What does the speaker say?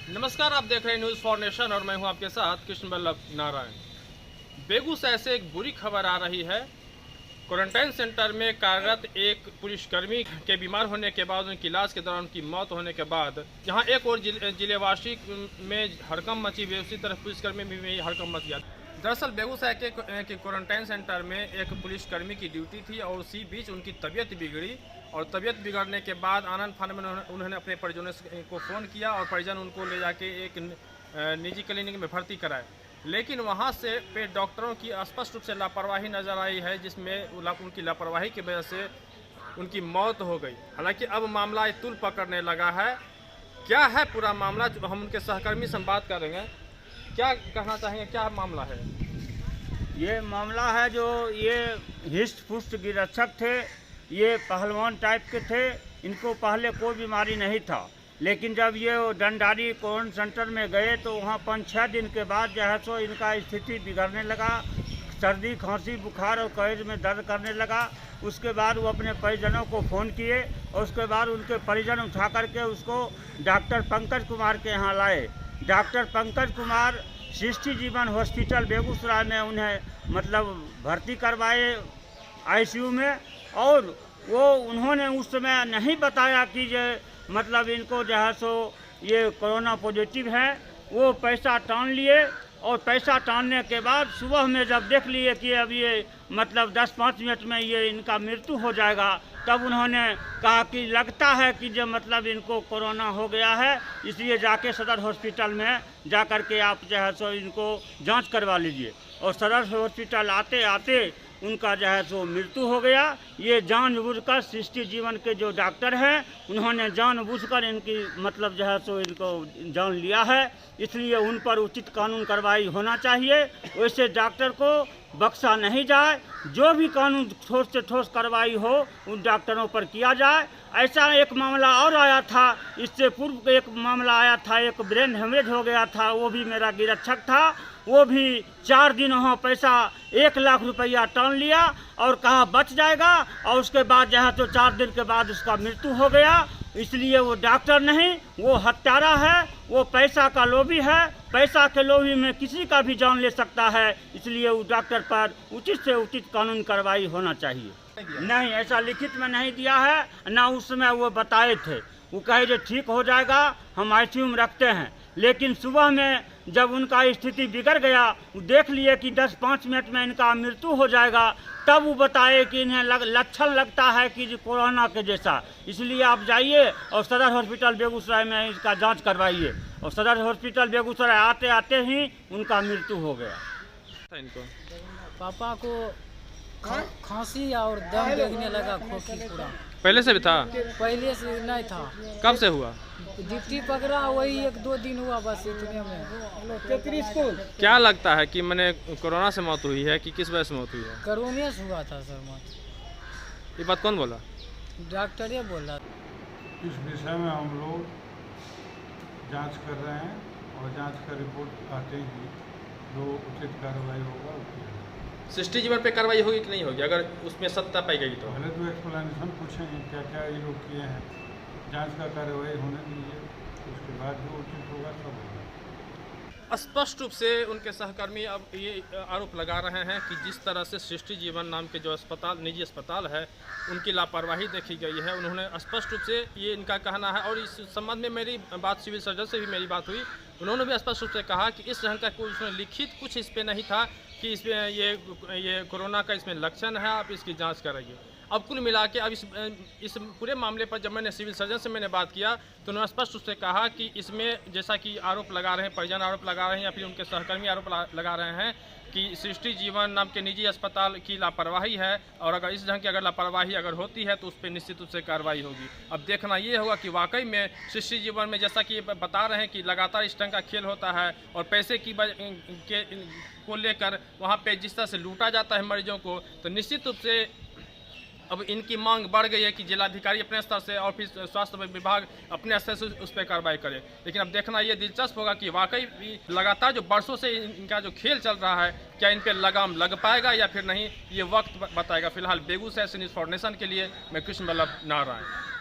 नमस्कार, आप देख रहे हैं न्यूज़ फॉर नेशन और मैं हूं आपके साथ कृष्ण बल्लभ नारायण। बेगूसराय से एक बुरी खबर आ रही है। क्वारंटाइन सेंटर में कार्यरत एक पुलिसकर्मी के बीमार होने के बाद उनकी इलाज के दौरान उनकी मौत होने के बाद यहाँ एक और जिलेवासी में हड़कंप मची हुई, उसी तरह पुलिसकर्मी में हड़कंप मच गया। दरअसल बेगूसराय के क्वारंटाइन सेंटर में एक पुलिसकर्मी की ड्यूटी थी और उसी बीच उनकी तबीयत बिगड़ी और तबीयत बिगड़ने के बाद आनंद फानन में उन्होंने अपने परिजनों को फ़ोन किया और परिजन उनको ले जाके एक निजी क्लिनिक में भर्ती कराए। लेकिन वहां से पे डॉक्टरों की स्पष्ट रूप से लापरवाही नज़र आई है, जिसमें उनकी लापरवाही की वजह से उनकी मौत हो गई। हालांकि अब मामला तुल पकड़ने लगा है। क्या है पूरा मामला, जो हम उनके सहकर्मी से बात करेंगे। क्या कहना चाहेंगे, क्या मामला है? ये मामला है जो ये हिस्ट पुष्ट गिरक्षक थे, ये पहलवान टाइप के थे। इनको पहले कोई बीमारी नहीं था, लेकिन जब ये डंडारी क्वारंटाइन सेंटर में गए तो वहाँ 5-6 दिन के बाद जो है सो इनका स्थिति बिगड़ने लगा। सर्दी, खांसी, बुखार और कलेजे में दर्द करने लगा। उसके बाद वो अपने परिजनों को फ़ोन किए और उसके बाद उनके परिजन उठा करके उसको डॉक्टर पंकज कुमार के यहाँ लाए। डॉक्टर पंकज कुमार सृष्टि जीवन हॉस्पिटल बेगूसराय में उन्हें भर्ती करवाए आईसीयू में। और वो उन्होंने उस समय नहीं बताया कि ये इनको जो है सो ये कोरोना पॉजिटिव है। वो पैसा टान लिए और पैसा टानने के बाद सुबह में जब देख लिए कि अब ये 10-5 मिनट में ये इनका मृत्यु हो जाएगा, तब उन्होंने कहा कि लगता है कि जो इनको कोरोना हो गया है, इसलिए जाके सदर हॉस्पिटल में जा कर के आप जो है सो इनको जांच करवा लीजिए। और सदर हॉस्पिटल आते आते उनका जो है सो मृत्यु हो गया। ये जानबूझकर सृष्टि जीवन के जो डॉक्टर हैं उन्होंने जानबूझकर इनकी जो है सो इनको जान लिया है, इसलिए उन पर उचित कानून कार्रवाई होना चाहिए। वैसे डॉक्टर को बख्शा नहीं जाए, जो भी कानून ठोस से ठोस कार्रवाई हो उन डॉक्टरों पर किया जाए। ऐसा एक मामला और आया था, इससे पूर्व एक मामला आया था, एक ब्रेन हेमरेज हो गया था, वो भी मेरा गिरक्षक था। वो भी 4 दिन वहाँ पैसा 1 लाख रुपया टान लिया और कहा बच जाएगा, और उसके बाद जो है तो 4 दिन के बाद उसका मृत्यु हो गया। इसलिए वो डॉक्टर नहीं, वो हत्यारा है, वो पैसा का लोभी है। पैसा के लोभी में किसी का भी जान ले सकता है, इसलिए उस डॉक्टर पर उचित से उचित कानून कार्रवाई होना चाहिए। नहीं, ऐसा लिखित में नहीं दिया है, ना उस समय वो बताए थे। वो कहे जो ठीक हो जाएगा, हम आईसीयू में रखते हैं। लेकिन सुबह में जब उनका स्थिति बिगड़ गया, वो देख लिए कि 10-5 मिनट में इनका मृत्यु हो जाएगा, तब वो बताए कि इन्हें लक्षण लगता है कि कोरोना के जैसा। इसलिए आप जाइए और सदर हॉस्पिटल बेगूसराय में इसका जांच करवाइए। और सदर हॉस्पिटल बेगूसराय आते आते ही उनका मृत्यु हो गया। इनको पापा को खांसी और दम देखने लगा, खोखी पूरा। पहले से भी था? पहले से नहीं था। कब से हुआ? ड्यूटी पकड़ा वही 1-2 दिन हुआ, बस इतने में। क्या लगता है कि मैंने कोरोना से मौत हुई है कि किस वजह से मौत हुई है? कोरोना से हुआ था सर मौत। ये बात कौन बोला? डॉक्टर ये बोला। इस विषय में हम लोग जांच कर रहे हैं और जांच का रिपोर्ट आते ही जो उचित कार्रवाई होगा उसकी। सृष्टि जीवन पे कार्रवाई होगी कि नहीं होगी, अगर उसमें सत्ता पाई गई तो? पहले तो एक्सप्लेनेशन पूछेंगे क्या क्या ये लोग किए हैं, जांच का कार्रवाई होने दीजिए, उसके बाद जो उचित होगा सब होगा। स्पष्ट रूप से उनके सहकर्मी अब ये आरोप लगा रहे हैं कि जिस तरह से सृष्टि जीवन नाम के जो अस्पताल, निजी अस्पताल है, उनकी लापरवाही देखी गई है। उन्होंने स्पष्ट रूप से ये इनका कहना है, और इस संबंध में मेरी बात सिविल सर्जन से भी मेरी बात हुई। उन्होंने भी स्पष्ट रूप से कहा कि इस ढंग का कोई लिखित कुछ इस पर नहीं था कि इसमें ये कोरोना का इसमें लक्षण है, आप इसकी जांच कराइए। अब कुल मिला के अब इस पूरे मामले पर जब मैंने सिविल सर्जन से मैंने बात किया तो उन्होंने स्पष्ट रूप से कहा कि इसमें जैसा कि आरोप लगा रहे हैं, परिजन आरोप लगा रहे हैं या फिर उनके सहकर्मी आरोप लगा रहे हैं कि सृष्टि जीवन नाम के निजी अस्पताल की लापरवाही है, और अगर इस ढंग की अगर लापरवाही अगर होती है तो उस पर निश्चित रूप से कार्रवाई होगी। अब देखना ये होगा कि वाकई में सृष्टि जीवन में जैसा कि बता रहे हैं कि लगातार इस ढंग का खेल होता है और पैसे को लेकर वहाँ पे जिस तरह से लूटा जाता है मरीजों को, तो निश्चित रूप से अब इनकी मांग बढ़ गई है कि जिलाधिकारी अपने स्तर से और फिर स्वास्थ्य विभाग अपने स्तर से उस पर कार्रवाई करे। लेकिन अब देखना ये दिलचस्प होगा कि वाकई लगातार जो बरसों से इनका जो खेल चल रहा है, क्या इन पर लगाम लग पाएगा या फिर नहीं, ये वक्त बताएगा। फिलहाल बेगूसराय से न्यूज़ फॉर नेशन के लिए मैं कृष्ण बल्लभ नारायण।